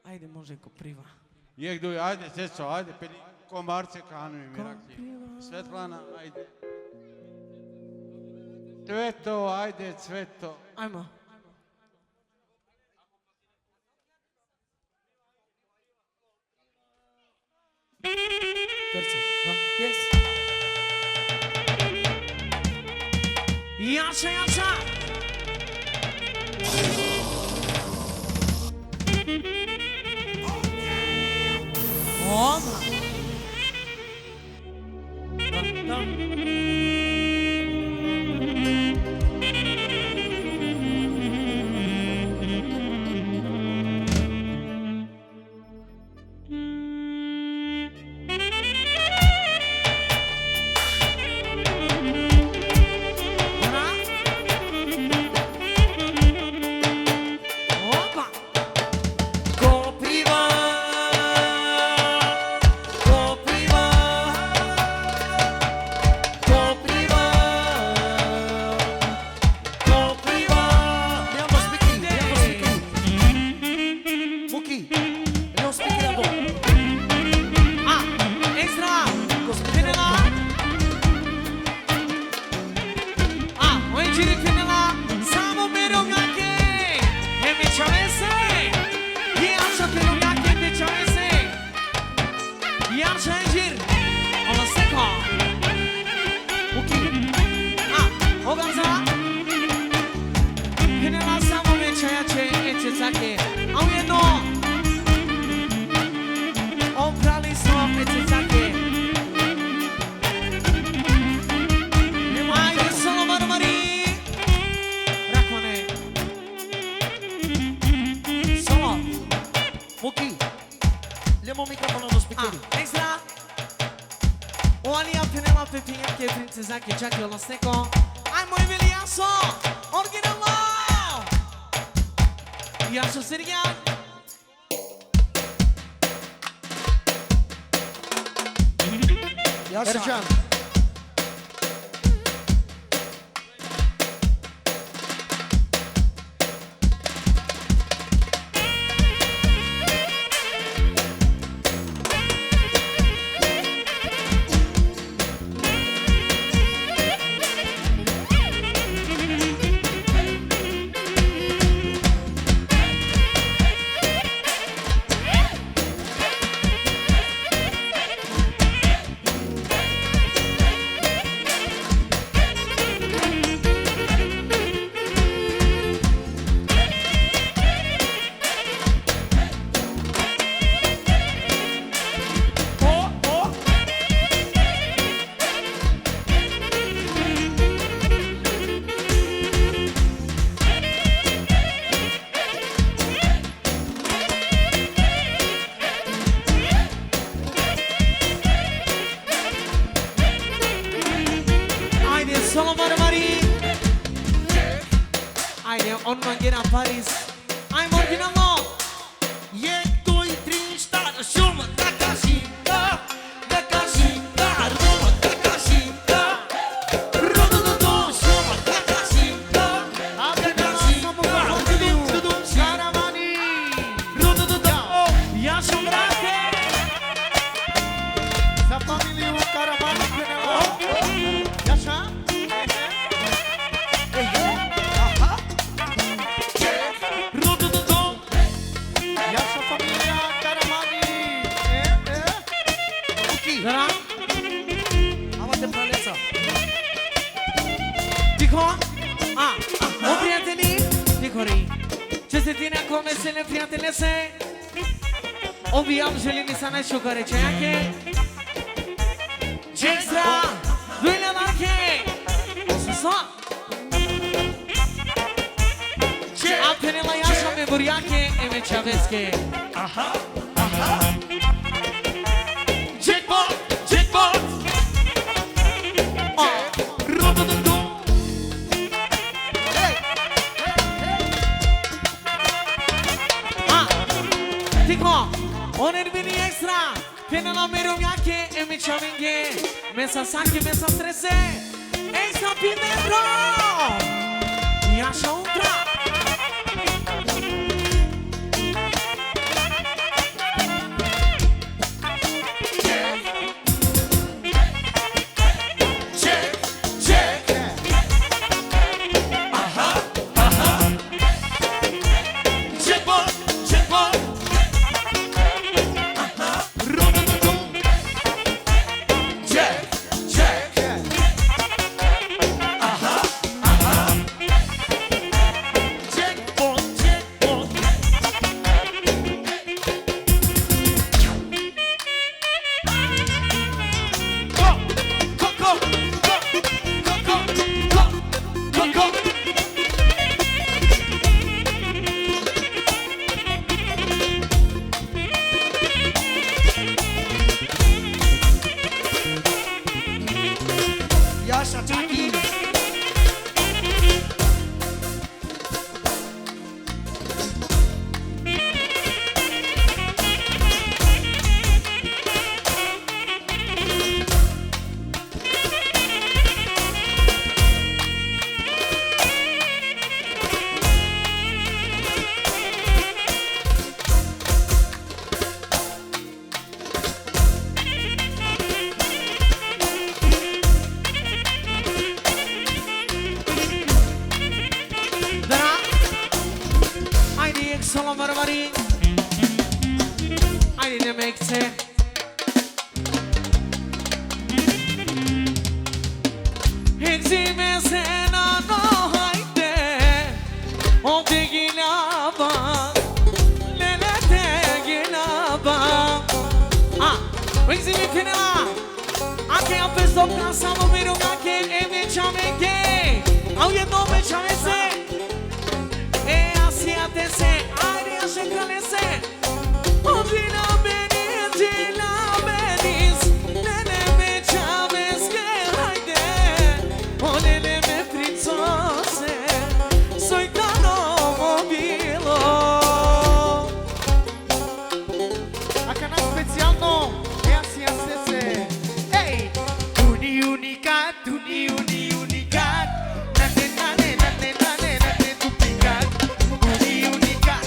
Ajde, može kopriva. Jegduj, ajde, Ceco, ajde, pedi komarce kanu i mirakli. Svetlana, ajde. Cveto, ajde, Cveto. Ajmo. Terca, da? Yes. Jača, jača! Oba! Da, da. Ercan. Solo Marmari, I need to make it. Hexime sena no hayde, o tegina ba, lele tegina ba. Ah, hexime fena, ake apesto cansamo miro ake eve chameke, au ye no me chamese, e asiatese. Se calese, Odina Benizina Beniz, Nene me chaves que hayde, o nene me fritzose, soy cano mobilo. A canal special no, é assim a CC. Ei, uni unicat, uni uni unicat, nane nane nane nane nane duplicat, uni unicat.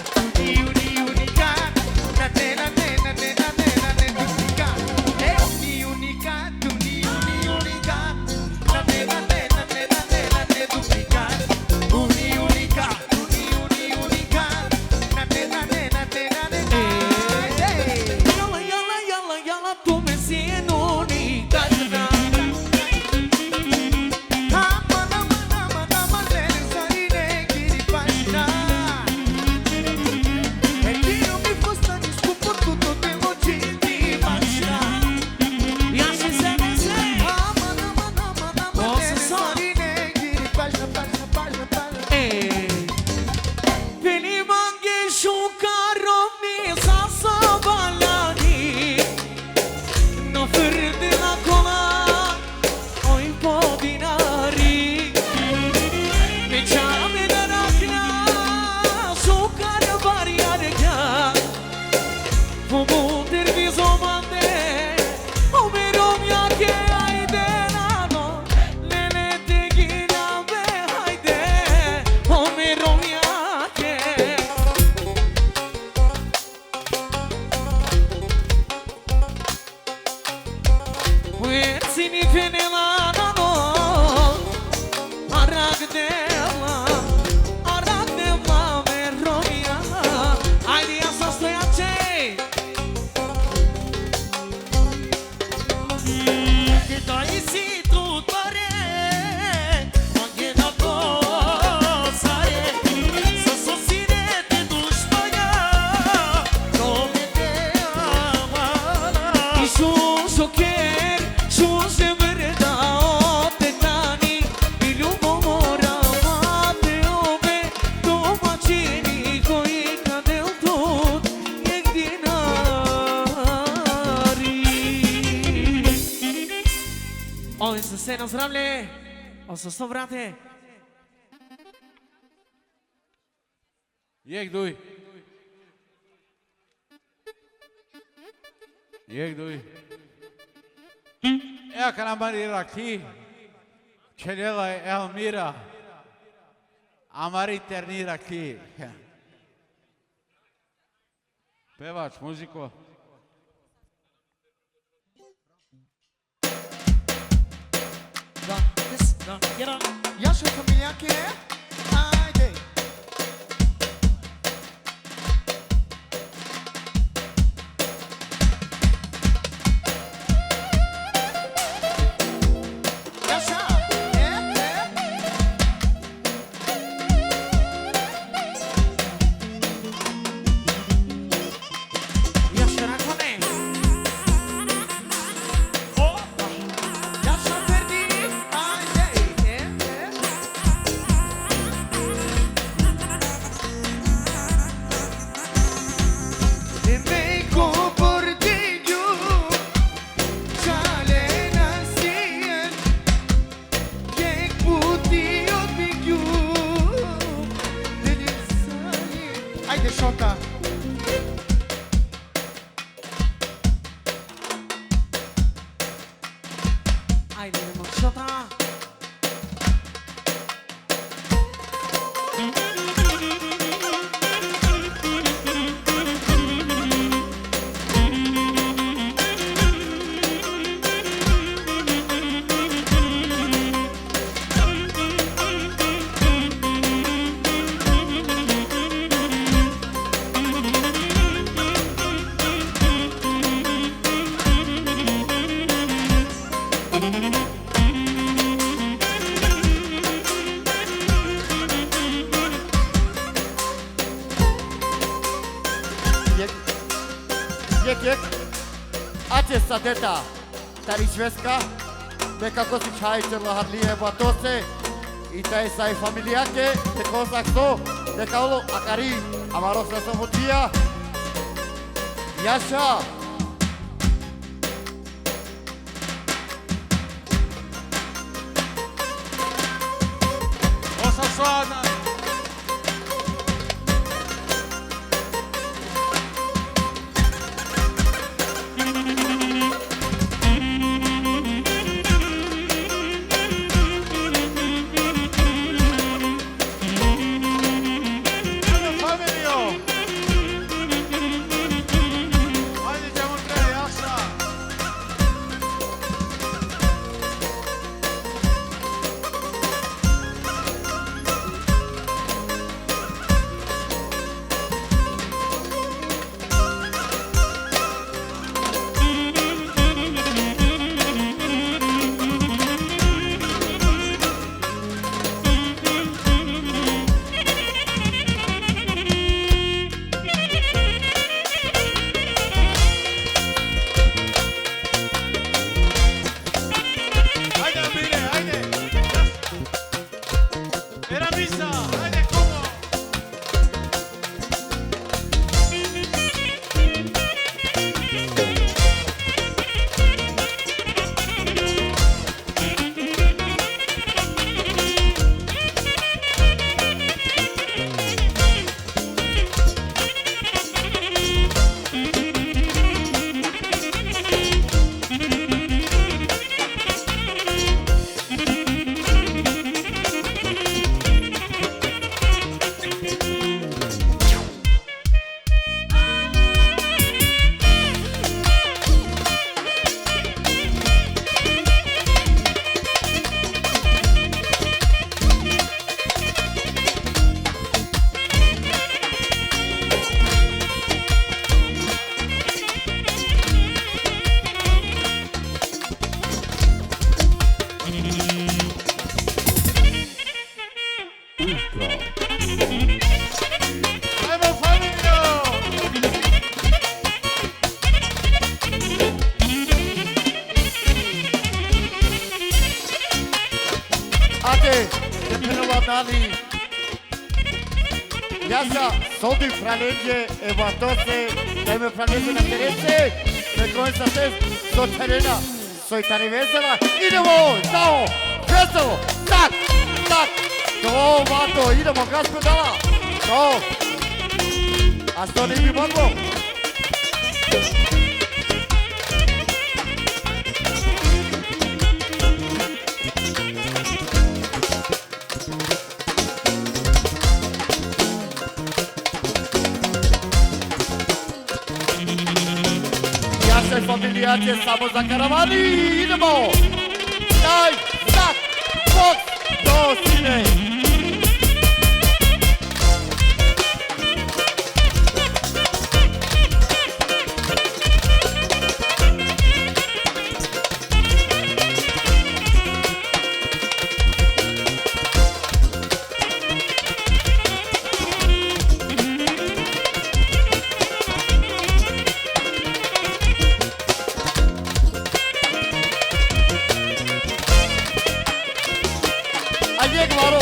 Zdravlje, oso brate. Jek duj. Jek duj. Ja kan amari rakhi. Chelela Elmira. Amari terni rakhi. Pevač muziko. Ja sua família quer? Ai, dei. Haide, Șota! Haide, mă, Șota! Jek, ače sadeta, tari šveska, neka kosi čajče lahadlije batose, i taj saj familijake, te kosak so, neka olo akari, amaro sa samotija, Jaša. Osa Soana. Jaša, soldi franegge e batose, da me franegge na terese, me comienza a ser socerena, soy tan vezela, idemo, stao, veselo, tak, tak, to bato, idemo, gas pedala, to, a sto ne bi moglo. Familiacie samo za karawani, idemo! Daj, tak, pod, do sine!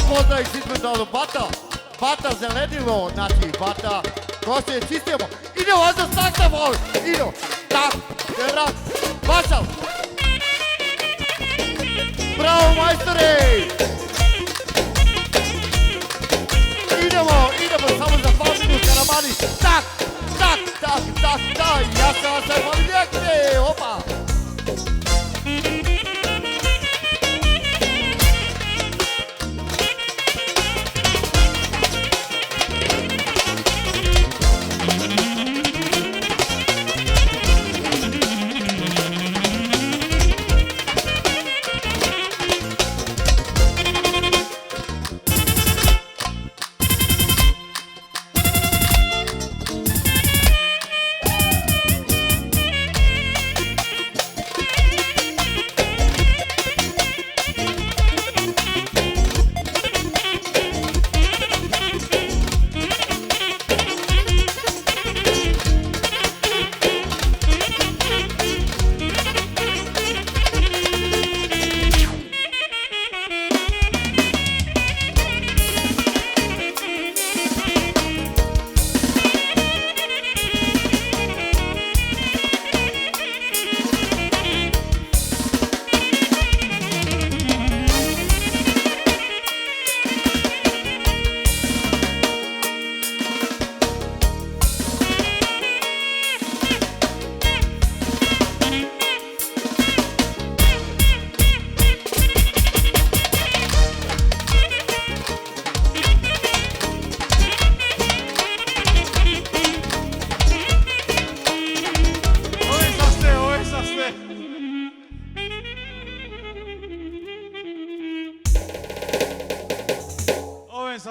Pozdrav iz između bata zelenilo, znači bata koše čistimo, idemo onda staknemo, idemo, tak, teraz, bašal, bravo majstore, idemo, samo za 2 minuta. Caramani. Tak, tak, tak, tak, tak. Ja se vas familijekte. Opa.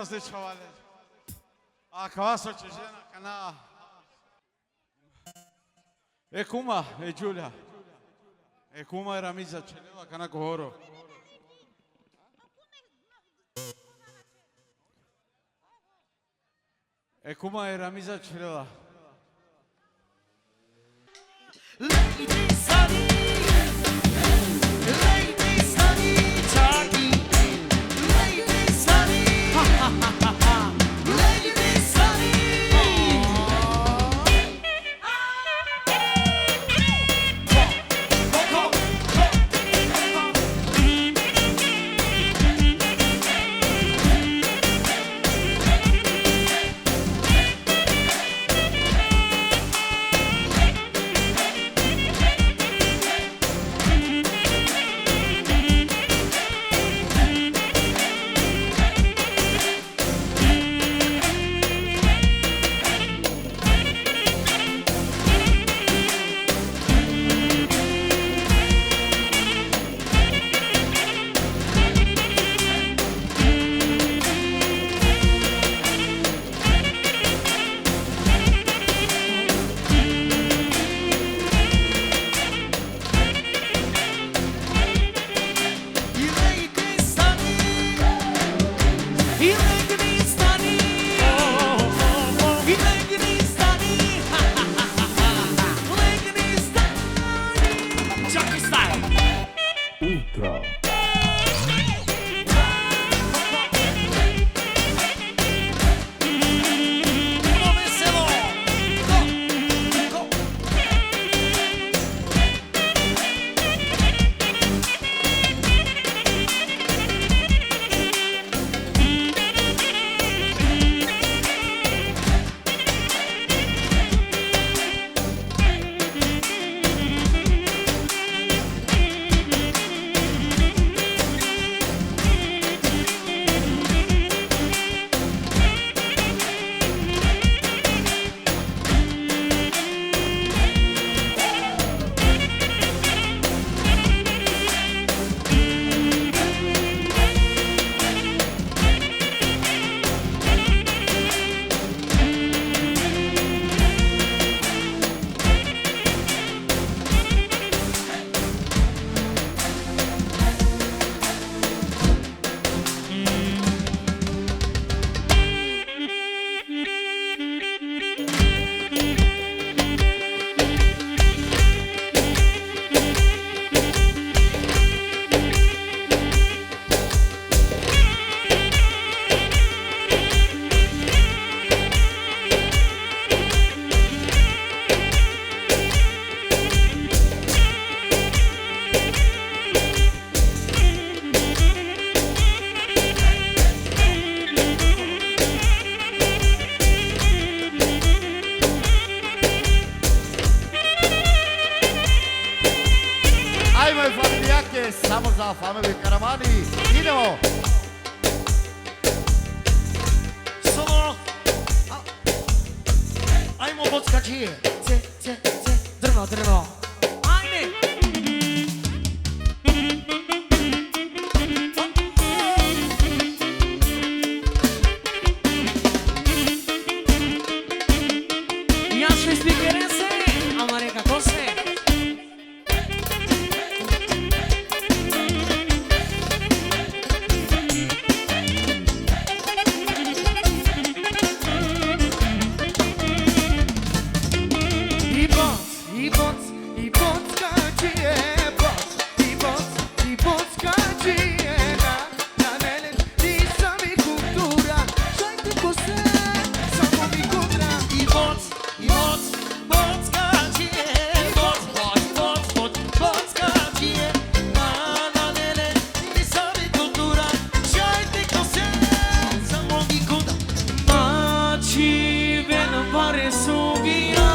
Să chavale. Acasă ce jena cana. E kuma, e Giulia. E kuma era miza celeva cana kohoro. E kuma era miza celeva. Ladies honey, ladies honey, Charlie. Ladies honey, ha ha ha ha ha. Ladies honey. samo za familiju Karamani. Idemo! Solo! Ajmo bockačije! Drvo, drvo. Ajde! Ja što ispikere se, ama reka ko se. I bockačije, i bockačije na mene nisam i kultura, šajte ko se, samo mi kudra. I bockačije, bockačije na mene nisam i kultura, šajte ko se, samo mi kudra. Maci ven pare sugina.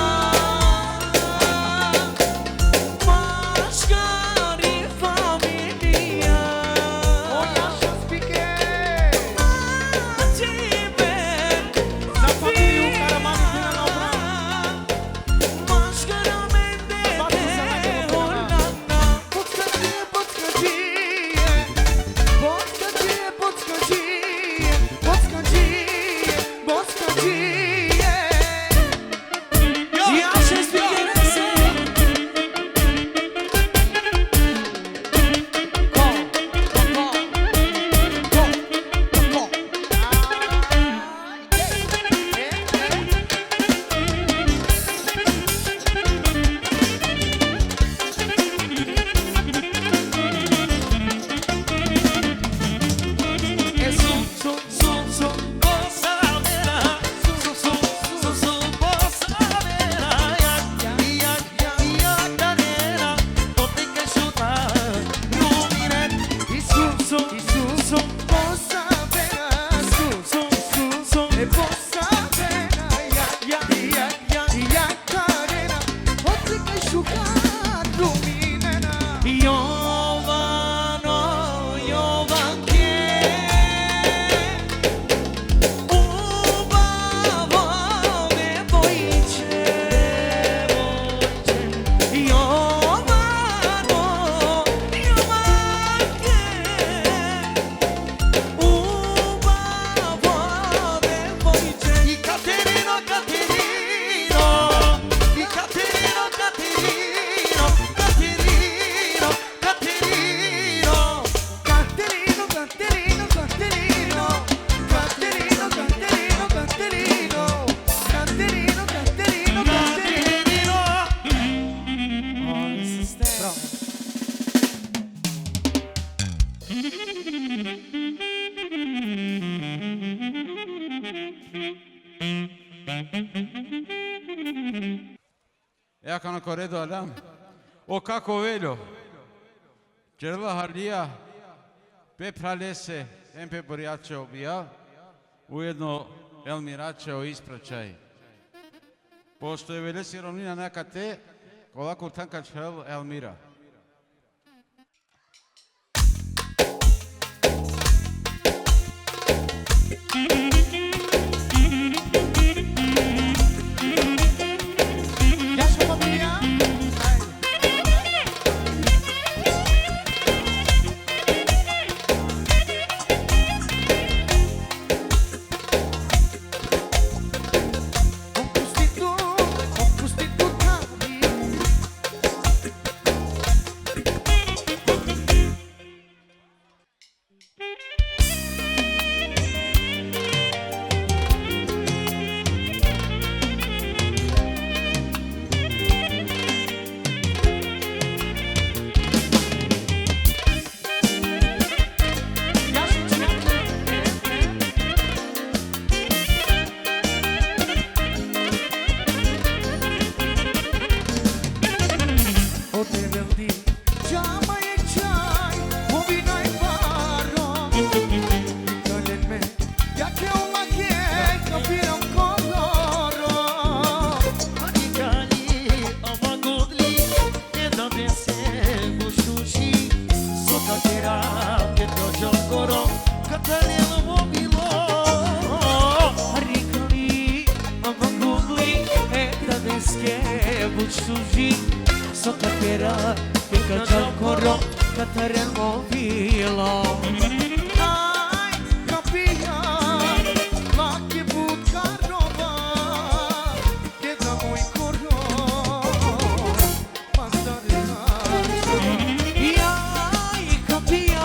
Ecco una corredo Adam. O kako veljo. Červa Harlija, Pepralese, MP Borjače obija, ujedno Elmirače o ispraćaj. Pošto je velesi rovnina neka te, kolako tankač Elmira. che bucciugi sotto pera che coro cataremo vila Ai, capia, la che buca roba, che da voi corro, mandare Ai capia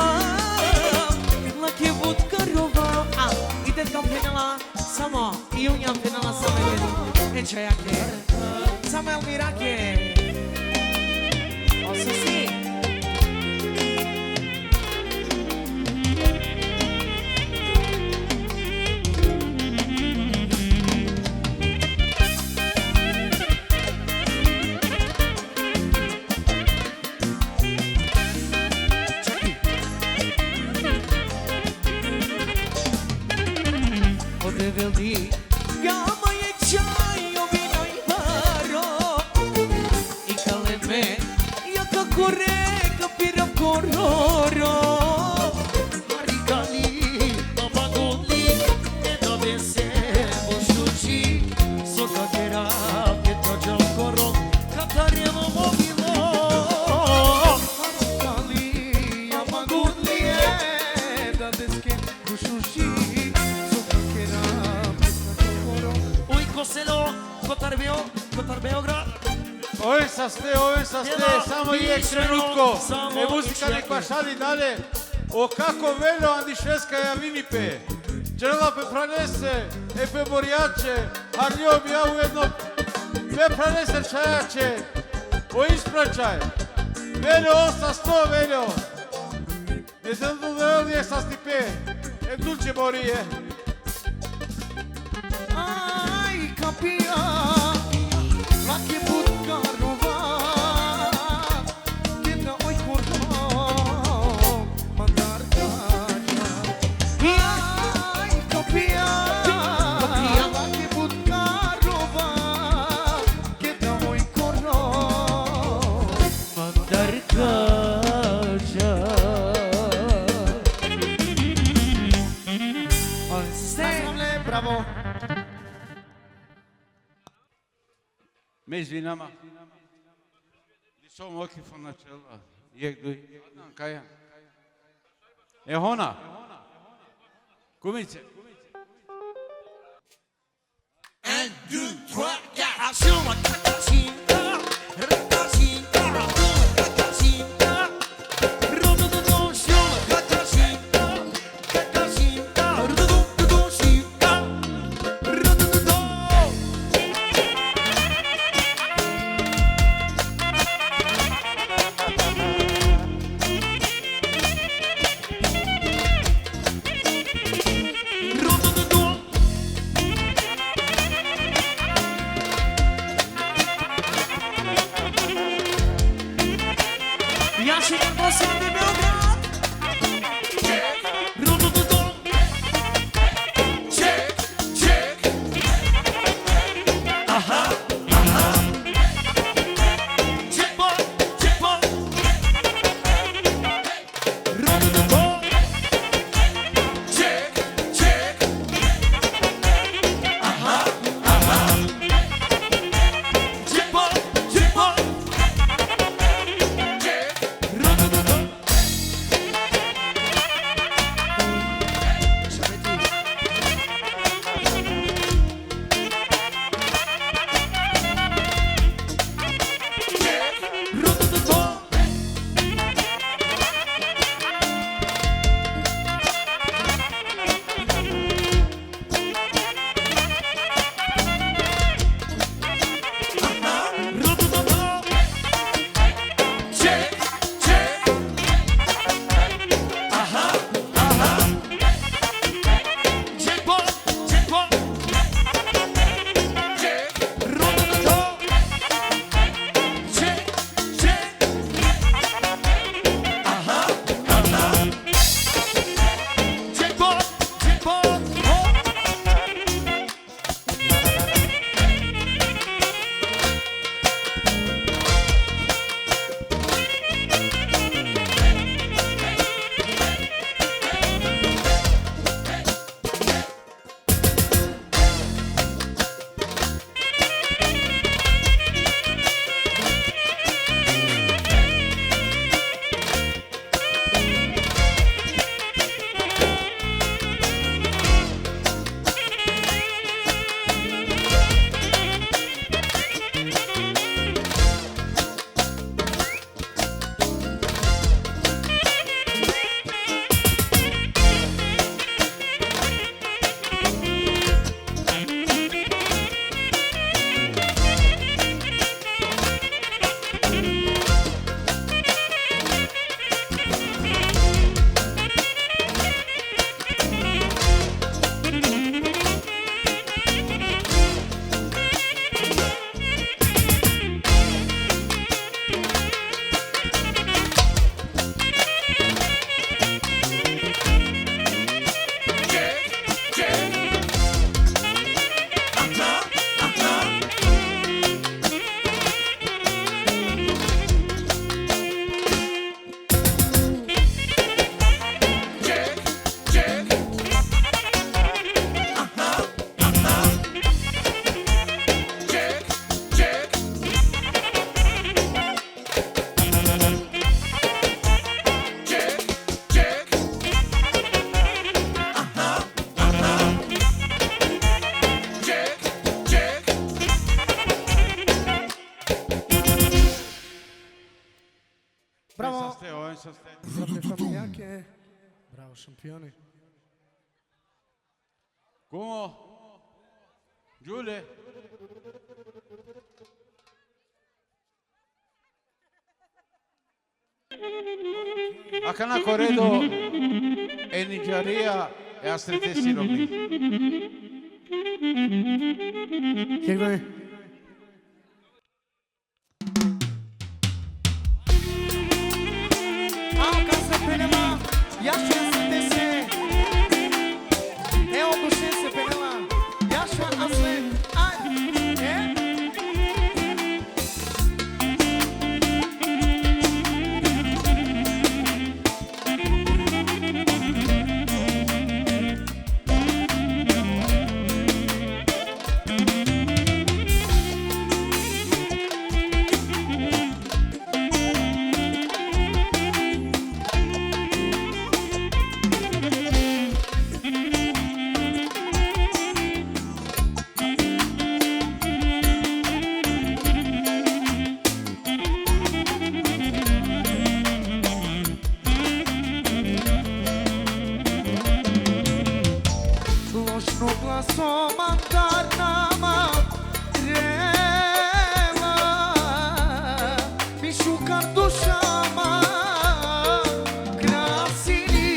la che buca roba i te campenala sama io mi campenala sama e c'è anche sama il miracolo Osso sì Potevo dire Gama e c'hai io vino in varo I caleme io che corre capire corroro Maricali, Babagoli, e dove siamo sciuci, sotto che era che t'ho corro, cantaremo mobilo. Maricali, Babagoli, e dove siamo sciuci, sotto che era che t'ho corro. Ui, coselo, Cotarbeo, Ovdje sa ste, samo je trenutko. Samo E muzika nek pa šali dalje. O kako velo Andišeska ja vinipe. Đerla pe pranese, e pe borjače, a njom ja ujedno pe pranese čajače. O ispraćaj. Velo osta sto velo. Ne znam da ovdje sa stipe. E dulce morije. Ai, capia, la che buca roba, che da oi corro, mandar caria. Ai, capia, la che buca roba, che da oi corro, mandar casa Assemble, bravo. Me izvinama. Nisam oki von načela. Jek duj. Kaja. Hona. Kumice. 1, 2, 3, 4. Action, Tatacinta, Ratacinta, Tatacinta, Rodododoncion, Tatacinta, Tatacinta, Rodododocinta, Rodododo. Rodododo. Ja się nie posadzę Beograd Rodododo. Check, check. Aha, aha. Check ball, check ball. Rodododo. Check, check. Aha, aha. Check ball, check ball. Rodododo. să stai. Doamne, familiache. Bravo, șampione. Cum? Giule? Acá na corredo e Nigeria e a stretesi robi. Chiegone. Ao casă penela, ia și asistese. E o dușese penela, ia și asle. Ai, e? Ložno glasoma tarnama rela Mišu kardušama krasili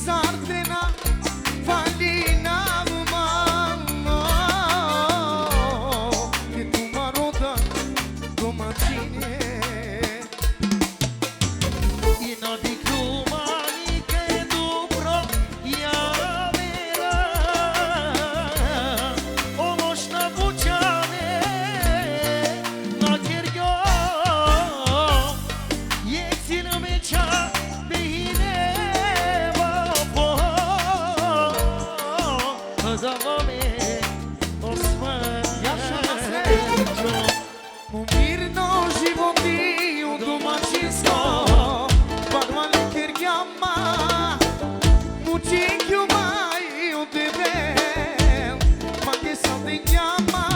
Zardena valina malo Che tu maroda domaćine I nadikuma Mirno životiju domaćinsko Barvane kirgjama Mučikju maju tebe Mage sa dinjama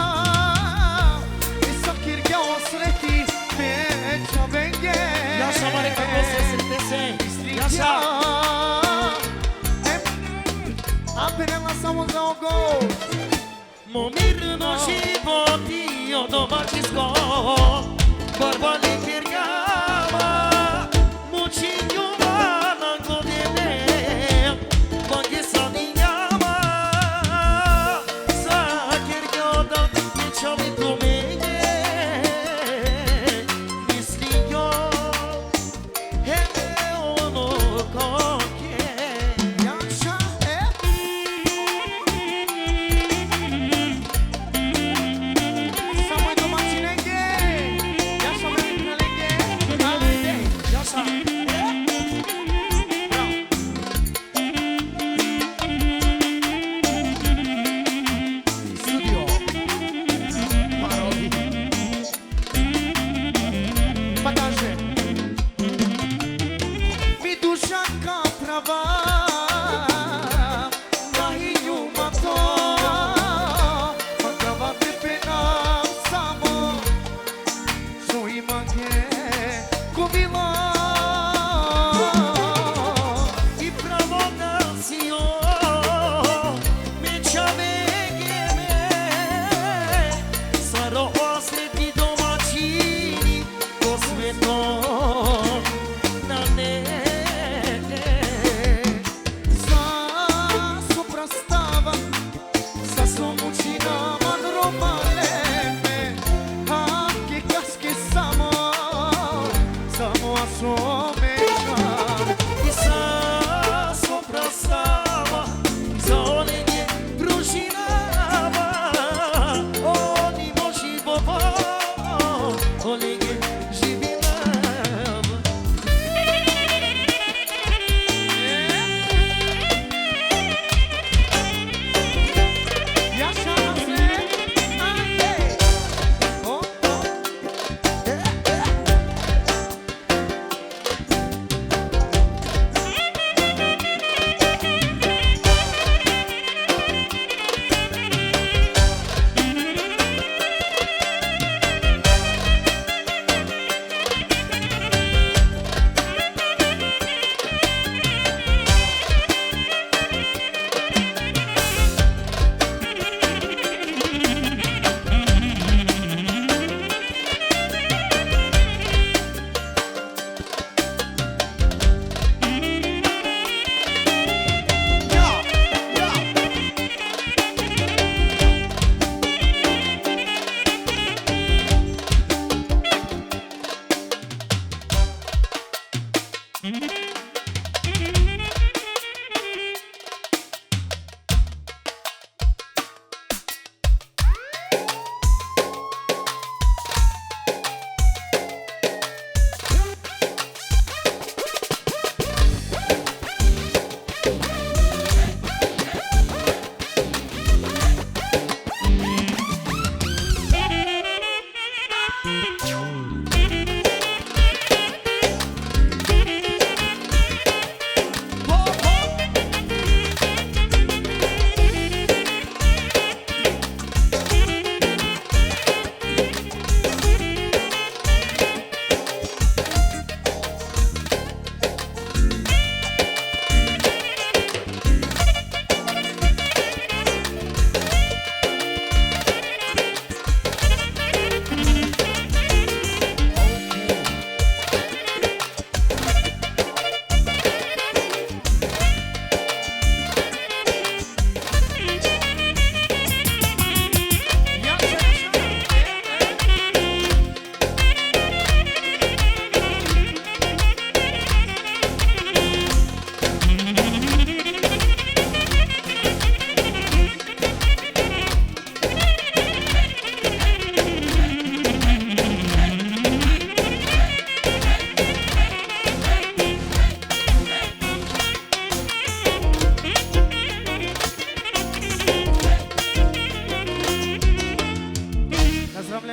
I sa kirgja osreti Peća venge Yaşa marika você se Yaşa Aperela samo za ogol Momirno životio domaćinsko Barbali kirgama Mučinju mana godine Bange saninjama Sa kirgjodan Pričali do mene Mislio Hele ono kak je Yaşa Samo domaćinenge Yaşa veliknelenge Ajde Yaşa Studio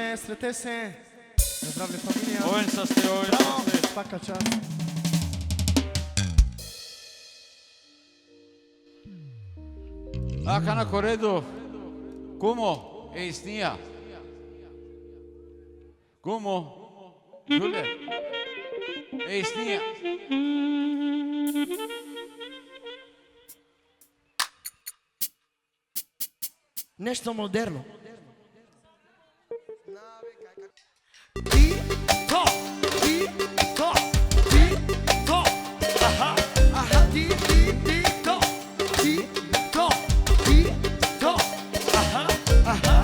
bine, strătese. Zdravlje familija. Ovim sa ste, ovim Bravo, sa ste. svaka čast. Aka na koredu, kumo, ej snija. Kumo, Đule, ej snija. Nešto moderno. Ti, to, ti, to, ti, to. Aha, aha, ti, to, ti, to, ti, to. Aha, aha.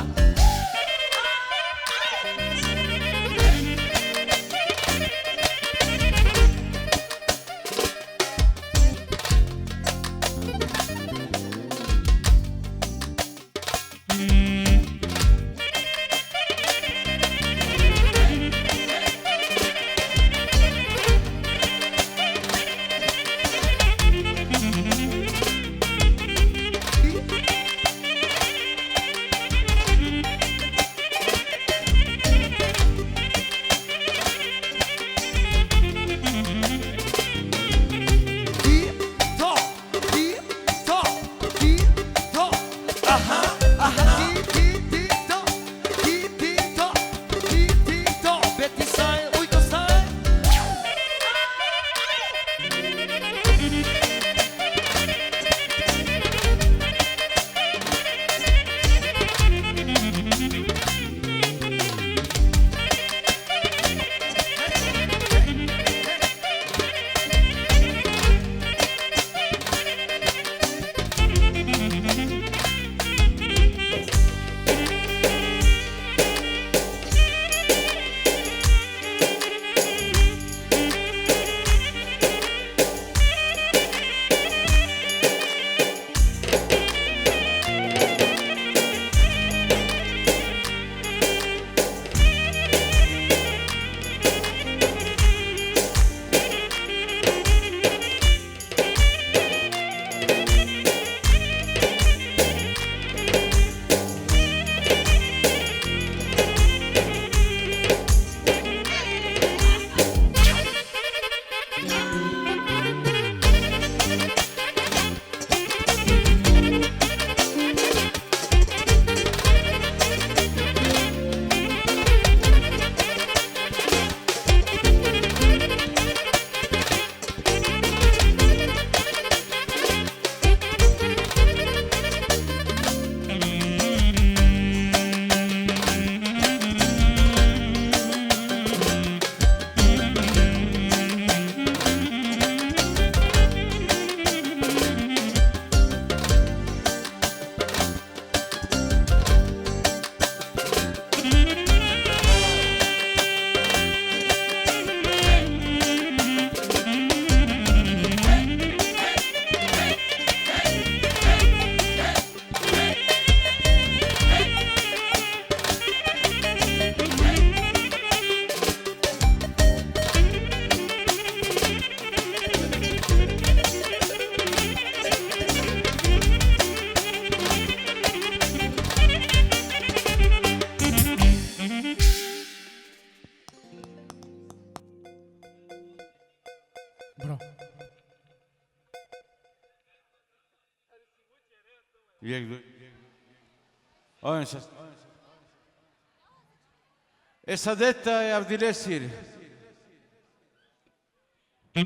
E Sadetta e Avdilesir.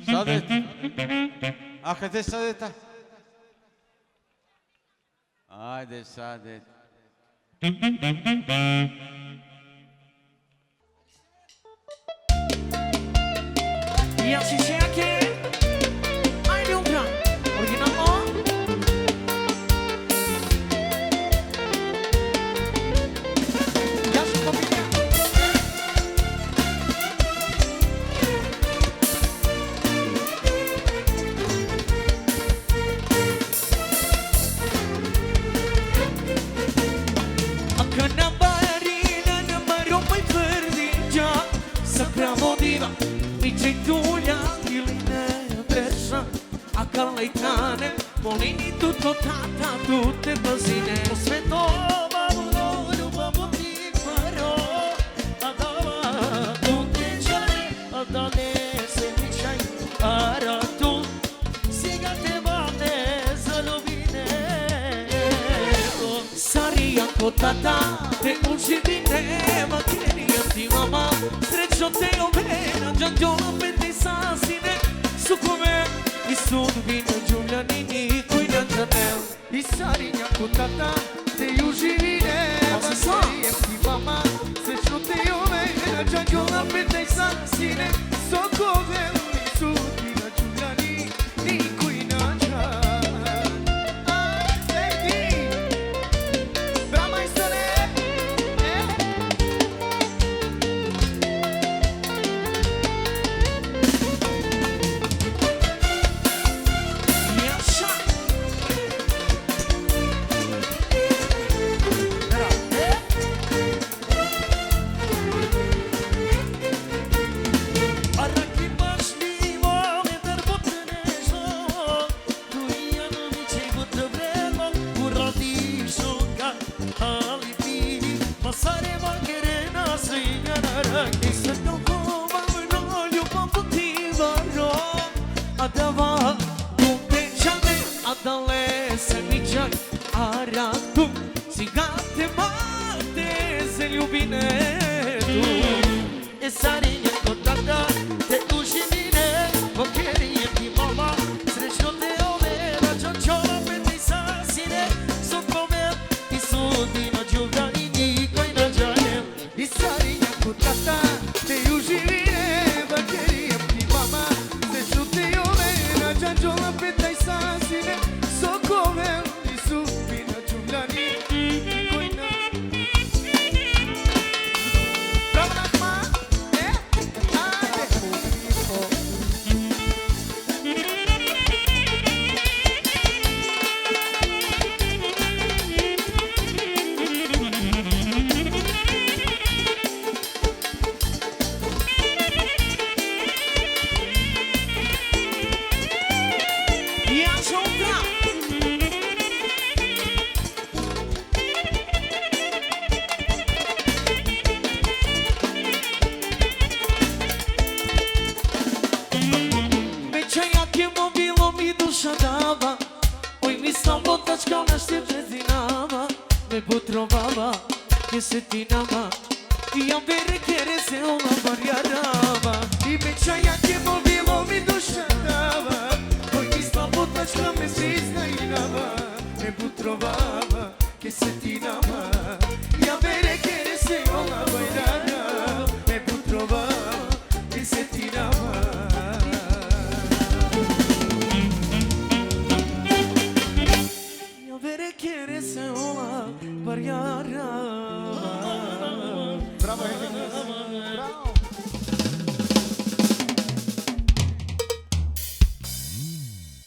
Sadet. Hakikaten Sadetta. Haydi Sadet. E assim chega aqui. Ai, meu grão. Original, ó. Ja sam familija. Leitane, Molini, tutto tata, tutte basine. Sve to, babu, ljubav ti paro, kod tata, te uživine, makernija ti mama, srećno te ovena, đanđola pete sasine, sukove i sudbine, Đuljani, koji na džanel. I sarinja kod tata, te uživine, makernija ti mama, srećno te ovena, đanđola pete sasine, sukove i sudbine, Đuljani, koji na džanel.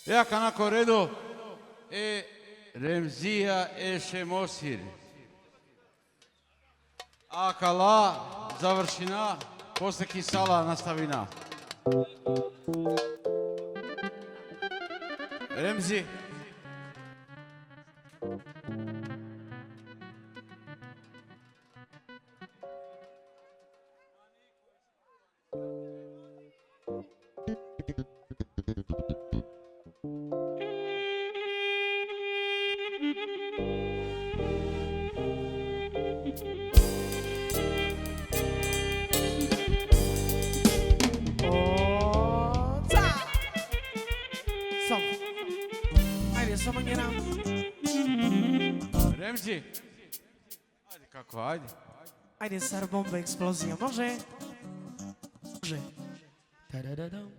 Jaka na koredu Remzija Šemosir. Akala završina, posle Kisala nastavina. Remzi. Remzi. Ajde kako, ajde. Ajde, sar bomba eksplozija, može? Može. Tadadadam.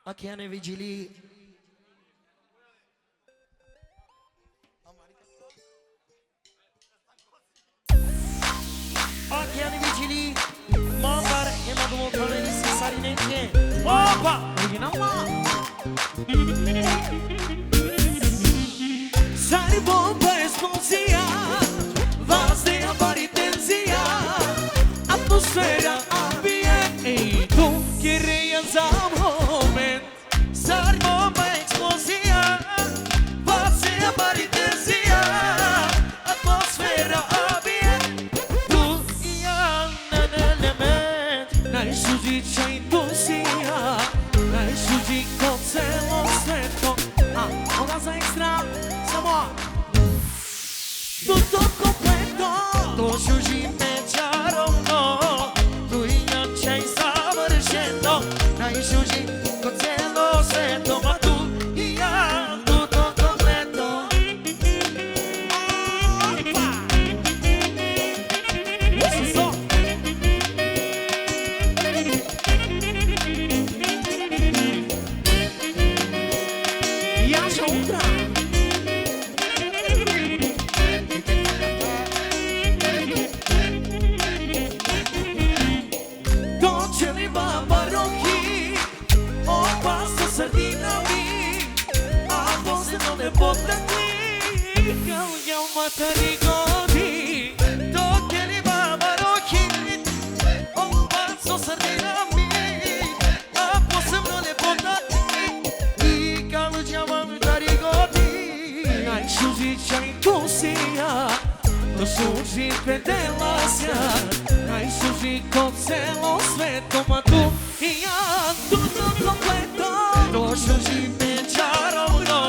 Okeane vigili. Okeane vigili. Mambar, ima domo kaleni se sarinenke. Opa! Originalna. Sari bomba eksplozija. Vazdeja bari tenzija. Atmosfera ambijent. Ej, tu kireja za moment. Sari bomba eksplozija. Vazdeja bari tenzija. Atmosfera ambijent. Tu jedan element. Najsuđića indusija. Najsuđi kod celog faza extra. Samo. Tutto completo. To siužíme čarovno, tu i ja čaj savršeno, najšuži ko celo svetom, a tu i ja, tutto completo. Opa. Isso só. E acha outra. Doceli babarocchi, o pasto sardinami, a voce non è bottati, vogliamo matare i godi. Doceli babarocchi, o pasto sardinami, a posebno ne podati, i kaluđama matari godi. Najsuži čaj kusija, to suži pedelasja, najsuži ko celo sveto, ma tu i ja, tutto completo. To siužíme čarovno,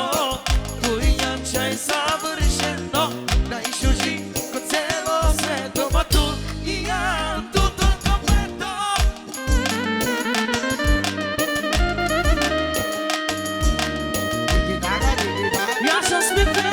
tu i ja čaj savršeno, najšuži ko celo svetom, a tu i ja, tutto completo. Ja sam smite.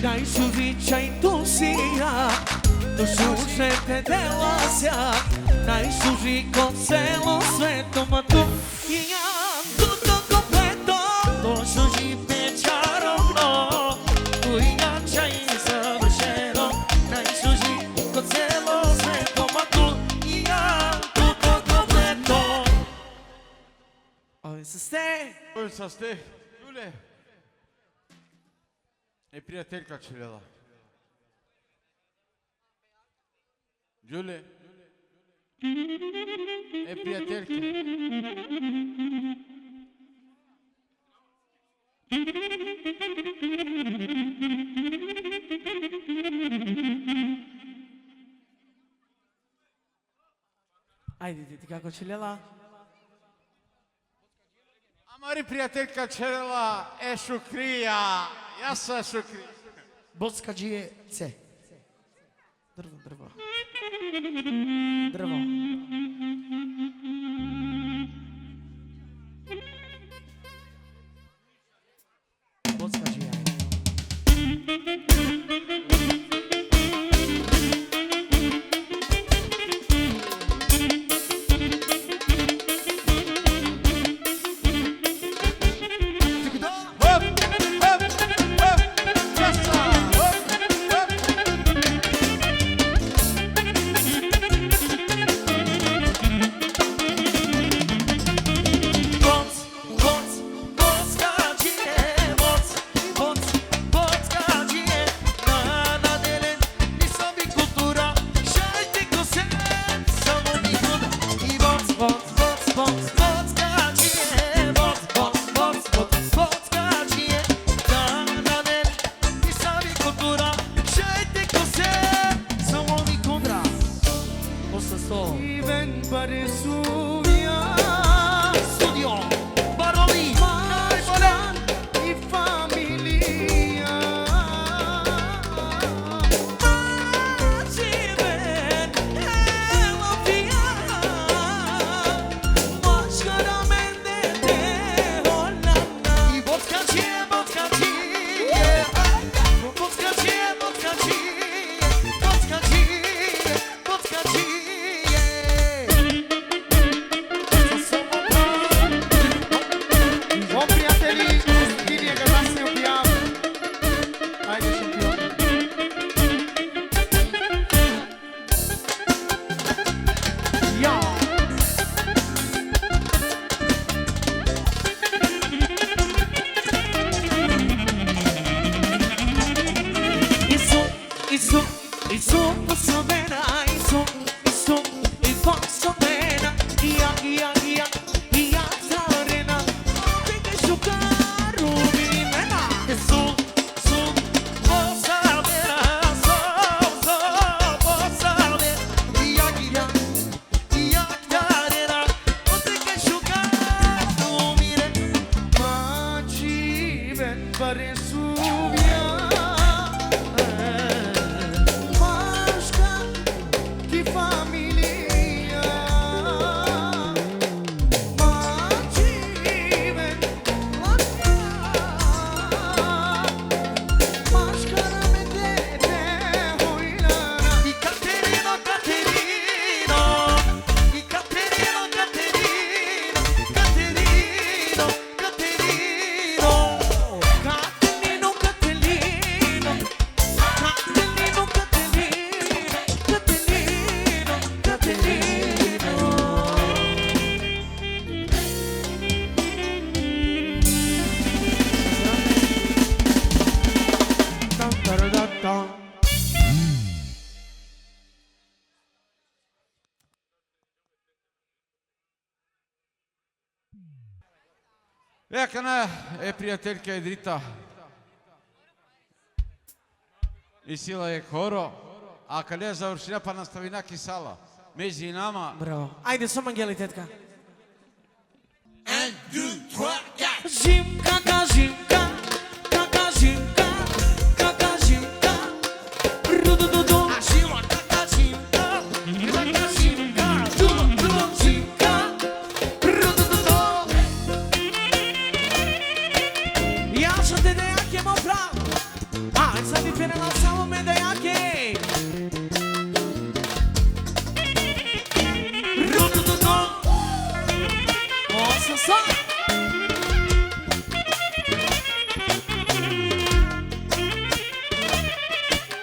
Najsuži čaj tusija, to suže pedelasja, najsuži ko celo sveto, ma tu i ja, tutto completo. To siužíme čarovno, tu i ja čaj savršeno, najšuži ko celo svetom, a tu i ja, tutto completo. Ove se ste. Ой, са сте. Юле. Е приятелка Челела. Юле. Е приятелка. Ajde, ti kako Čeljela? Амари приятелка Челела е Шукрија. Јас сум Шукрија. Bocka dzieje C. Drwo, drwo. Drwo. Bocka dzieje. Хоп, хоп, хоп. Јаса. Хоп, хоп. Isso posso mena, isso e posso mena. Ia zarena, tem que jogar o menina. Isso posso mena, posso mena. Ia zarena, tem que jogar o menina. Maci ben paresu Vekana je prijateljka Edrita i Sila je Horo, a kad je završila pa nastavi naki sala. Među nama. Bravo. Ajde, samo Angeli, tetka. 1, 2, 3, 4. Zimka, zimka, zimka, zimka. Rudududu. A Sila, zimka, zimka, zimka. Rudududu. Ja sam te dejake moj prav. A, sad mi penela samo me dejake.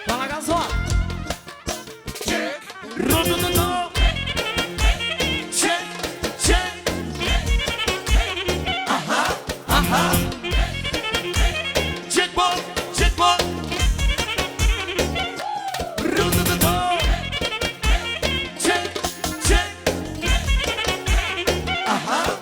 Fala, Gasol. Check. Check, check. Aha. Check ball. Check, check. Aha.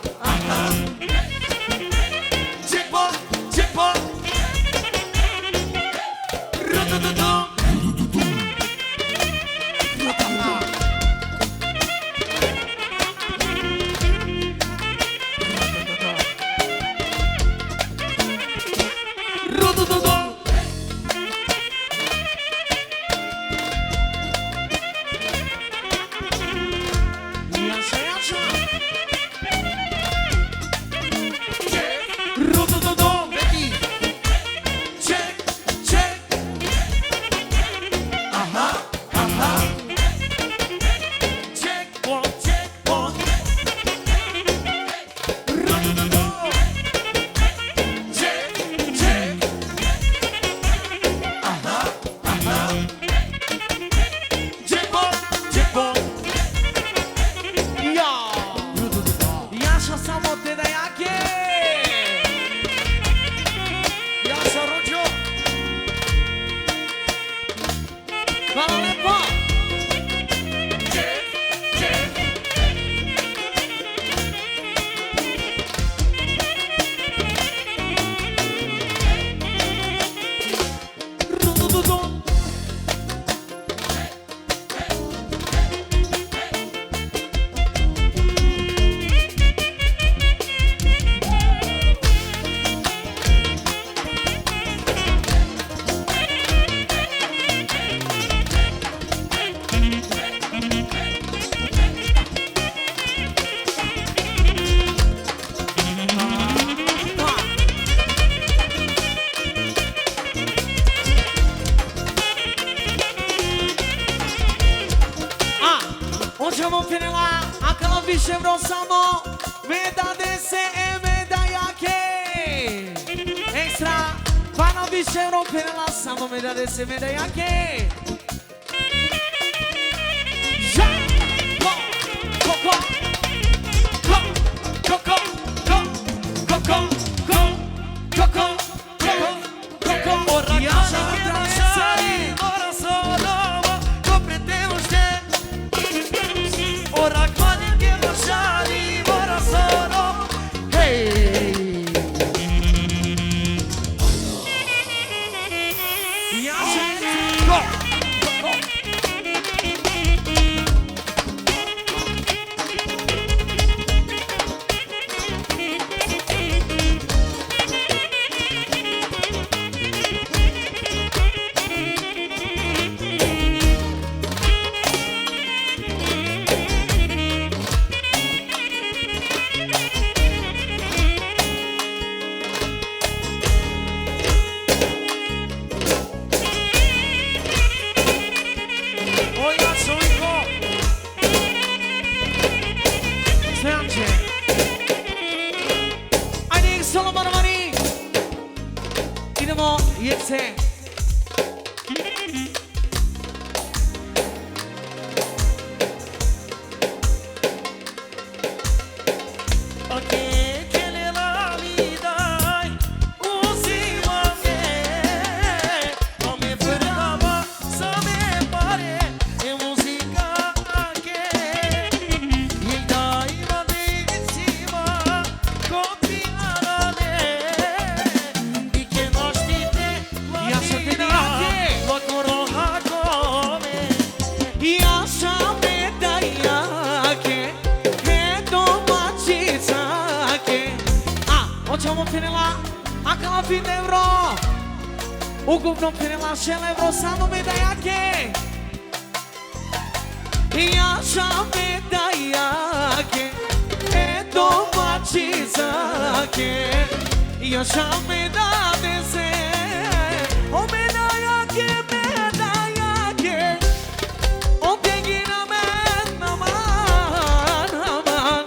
više bro samo medade se medajake ekstra pa na više bro penela samo medade se medajake ja ko ko ko ko ko ko ko ko ko ko ko ko ko ko ja sam tražem mora Idemo, jeste. Hoćemo finala, a kao fin euro. Ukupno finala 6 euro, samo medajake. Jaša medajake, domaćicake. Jaša medadeze, o medajake, medajake. O pjegina med, naman, naman.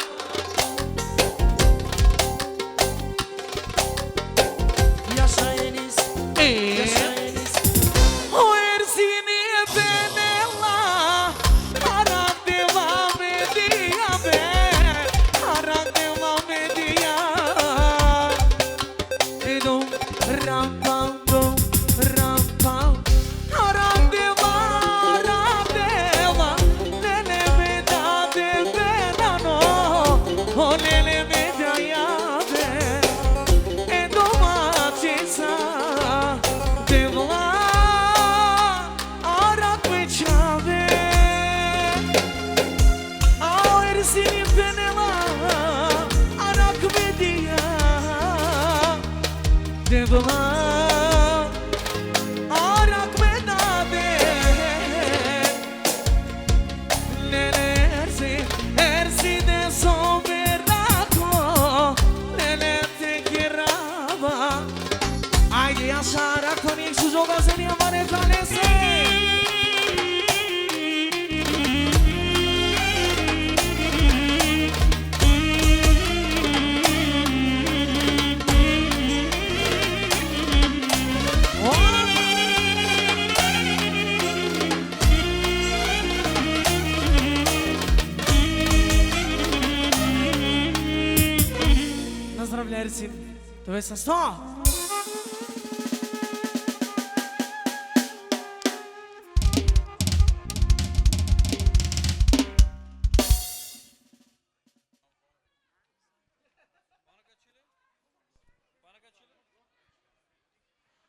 Ersin, to je sa 100.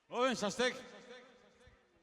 Lovim sa stek.